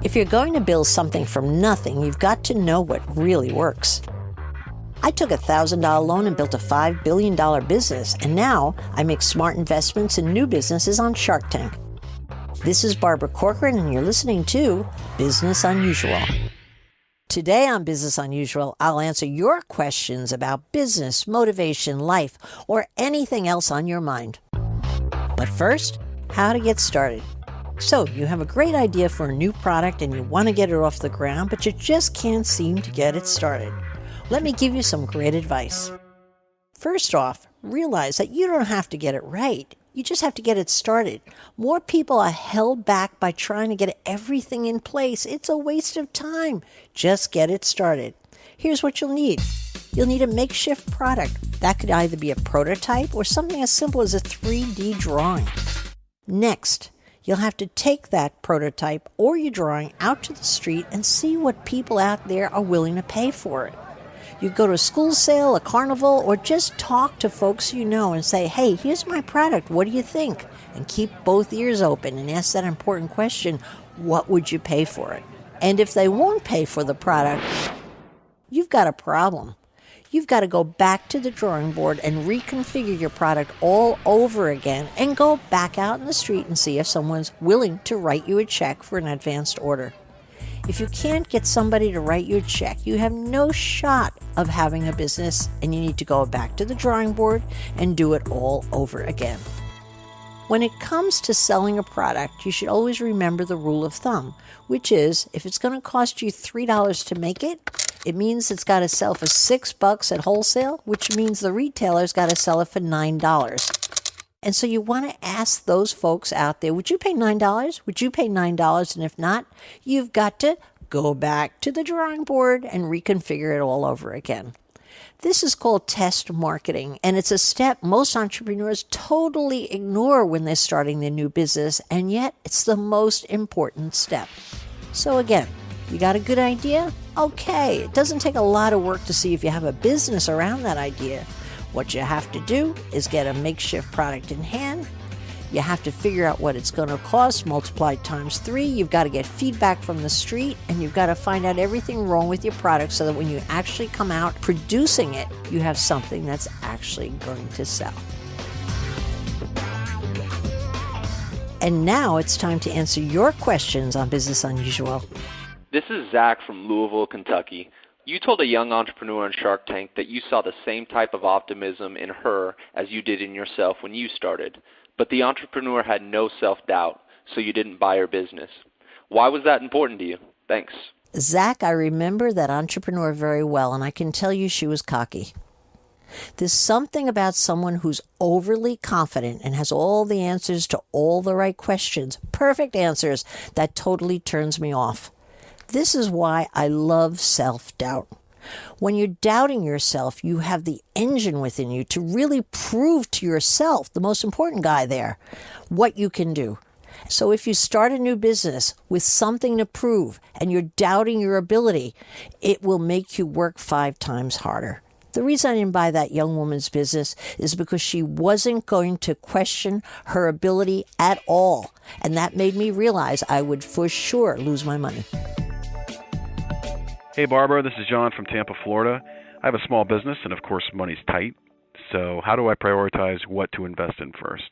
If you're going to build something from nothing, you've got to know what really works. I took a $1,000 loan and built a $5 billion business, and now I make smart investments in new businesses on Shark Tank. This is Barbara Corcoran, and you're listening to Business Unusual. Today on Business Unusual, I'll answer your questions about business, motivation, life, or anything else on your mind. But first, how to get started. So, you have a great idea for a new product and you want to get it off the ground, but you just can't seem to get it started. Let me give you some great advice. First off, realize that you don't have to get it right. You just have to get it started. More people are held back by trying to get everything in place. It's a waste of time. Just get it started. Here's what you'll need. You'll need a makeshift product. That could either be a prototype or something as simple as a 3D drawing. Next, you'll have to take that prototype or your drawing out to the street and see what people out there are willing to pay for it. You go to a school sale, a carnival, or just talk to folks you know and say, hey, here's my product, what do you think? And keep both ears open and ask that important question, what would you pay for it? And if they won't pay for the product, you've got a problem. You've got to go back to the drawing board and reconfigure your product all over again and go back out in the street and see if someone's willing to write you a check for an advanced order. If you can't get somebody to write you a check, you have no shot of having a business, and you need to go back to the drawing board and do it all over again. When it comes to selling a product, you should always remember the rule of thumb, which is if it's going to cost you $3 to make it, it means it's got to sell for $6 at wholesale, which means the retailer's got to sell it for $9. And so you want to ask those folks out there, would you pay $9? Would you pay $9? And if not, you've got to go back to the drawing board and reconfigure it all over again. This is called test marketing, and it's a step most entrepreneurs totally ignore when they're starting their new business, and yet it's the most important step. So again, you got a good idea? Okay, it doesn't take a lot of work to see if you have a business around that idea. What you have to do is get a makeshift product in hand. You have to figure out what it's going to cost, multiplied times 3. You've got to get feedback from the street, and you've got to find out everything wrong with your product so that when you actually come out producing it, you have something that's actually going to sell. And now it's time to answer your questions on Business Unusual. This is Zach from Louisville, Kentucky. You told a young entrepreneur on Shark Tank that you saw the same type of optimism in her as you did in yourself when you started, but the entrepreneur had no self-doubt, so you didn't buy her business. Why was that important to you? Thanks. Zach, I remember that entrepreneur very well, and I can tell you she was cocky. There's something about someone who's overly confident and has all the answers to all the right questions, perfect answers, that totally turns me off. This is why I love self-doubt. When you're doubting yourself, you have the engine within you to really prove to yourself, the most important guy there, what you can do. So if you start a new business with something to prove and you're doubting your ability, it will make you work 5 times harder. The reason I didn't buy that young woman's business is because she wasn't going to question her ability at all. And that made me realize I would for sure lose my money. Hey, Barbara, this is John from Tampa, Florida. I have a small business, and of course, money's tight. So how do I prioritize what to invest in first?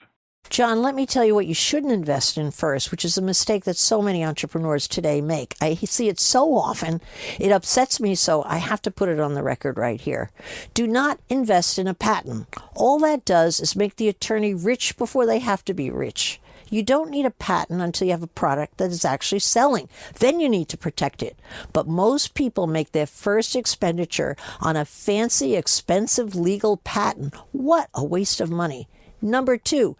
John, let me tell you what you shouldn't invest in first, which is a mistake that so many entrepreneurs today make. I see it so often, it upsets me, so I have to put it on the record right here. Do not invest in a patent. All that does is make the attorney rich before they have to be rich. You don't need a patent until you have a product that is actually selling. Then you need to protect it. But most people make their first expenditure on a fancy, expensive legal patent. What a waste of money. Number 2,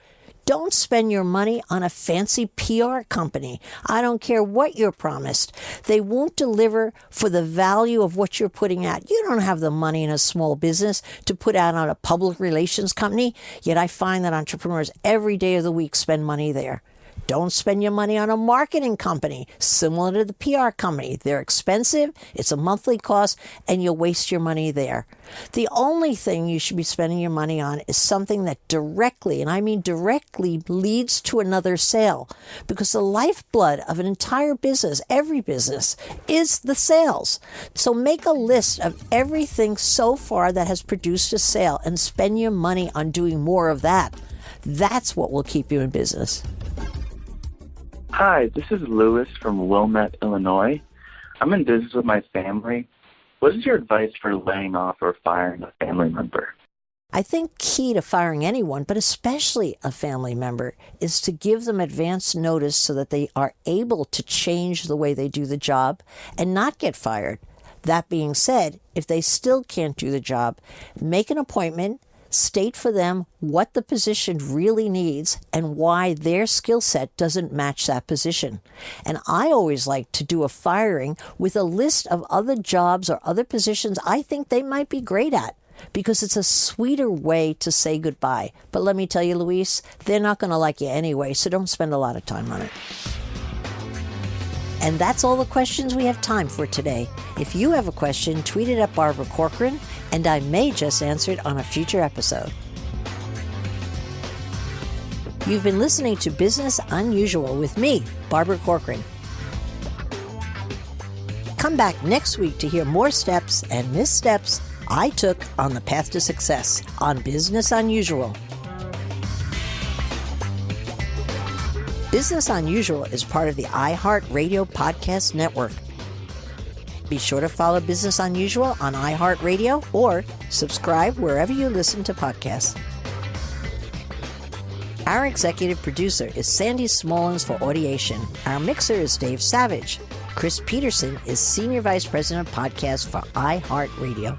don't spend your money on a fancy PR company. I don't care what you're promised. They won't deliver for the value of what you're putting out. You don't have the money in a small business to put out on a public relations company, yet I find that entrepreneurs every day of the week spend money there. Don't spend your money on a marketing company similar to the PR company. They're expensive, it's a monthly cost, and you'll waste your money there. The only thing you should be spending your money on is something that directly, and I mean directly, leads to another sale. Because the lifeblood of an entire business, every business, is the sales. So make a list of everything so far that has produced a sale and spend your money on doing more of that. That's what will keep you in business. Hi, this is Lewis from Wilmette, Illinois. I'm in business with my family. What is your advice for laying off or firing a family member? I think key to firing anyone, but especially a family member, is to give them advance notice so that they are able to change the way they do the job and not get fired. That being said, if they still can't do the job, make an appointment, state for them what the position really needs and why their skill set doesn't match that position. And I always like to do a firing with a list of other jobs or other positions I think they might be great at, because it's a sweeter way to say goodbye. But let me tell you, Luis, they're not going to like you anyway, so don't spend a lot of time on it. And that's all the questions we have time for today. If you have a question, tweet it at Barbara Corcoran, and I may just answer it on a future episode. You've been listening to Business Unusual with me, Barbara Corcoran. Come back next week to hear more steps and missteps I took on the path to success on Business Unusual. Business Unusual is part of the iHeartRadio podcast network. Be sure to follow Business Unusual on iHeartRadio or subscribe wherever you listen to podcasts. Our executive producer is Sandy Smollins for Audiation. Our mixer is Dave Savage. Chris Peterson is Senior Vice President of Podcasts for iHeartRadio.